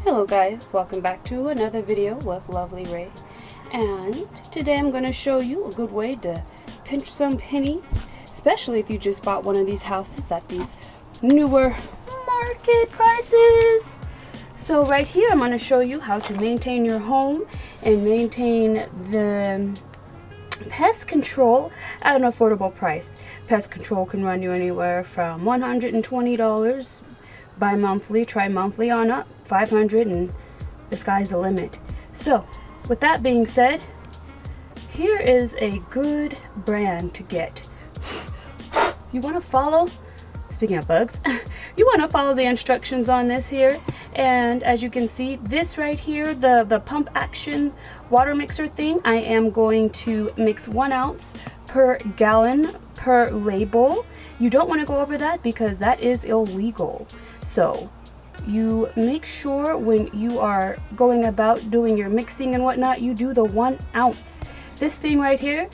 Hello guys, welcome back to another video with Lovely Ray, and today I'm going to show you a good way to pinch some pennies, especially if you just bought one of these houses at these newer market prices. So right here I'm going to show you how to maintain your home and maintain the pest control at an affordable price. Pest control can run you anywhere from $120 bi-monthly, tri-monthly on up, $500, and the sky's the limit. So with that being said, here is a good brand to get. You want to follow, speaking of bugs, you want to follow the instructions on this here, and as you can see, this right here, the pump action water mixer thing, I am going to mix 1 ounce per gallon per label. You don't want to go over that because that is illegal. So you make sure when you are going about doing your mixing and whatnot, you do the 1 ounce. This thing right here,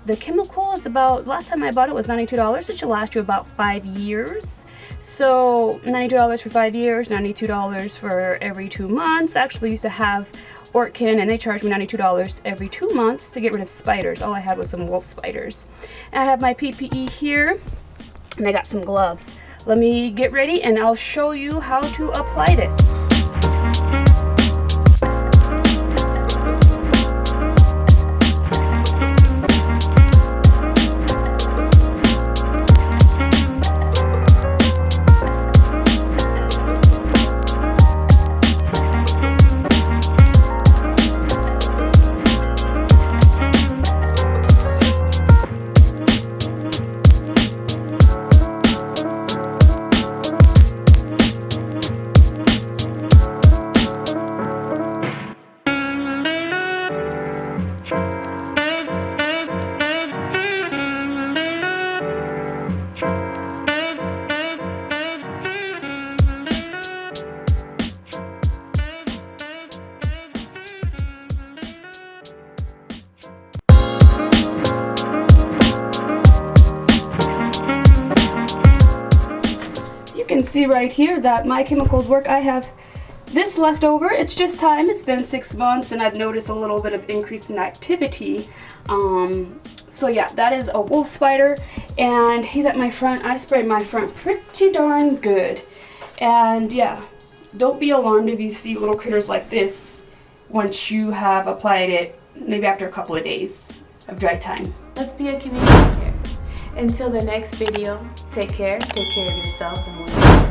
the chemical is about, last time I bought it was $92. It should last you about 5 years. So $92 for 5 years, $92 for every 2 months. I actually used to have Orkin, and they charged me $92 every 2 months to get rid of spiders. All I had was some wolf spiders. And I have my PPE here, and I got some gloves. Let me get ready and I'll show you how to apply this. You can see right here that my chemicals work. I have this left over. It's just time. It's been 6 months and I've noticed a little bit of increase in activity. So yeah, that is a wolf spider and he's at my front. I sprayed my front pretty darn good. And yeah, don't be alarmed if you see little critters like this once you have applied it, maybe after a couple of days of dry time. Let's be a community here. Until the next video, take care of yourselves and one another.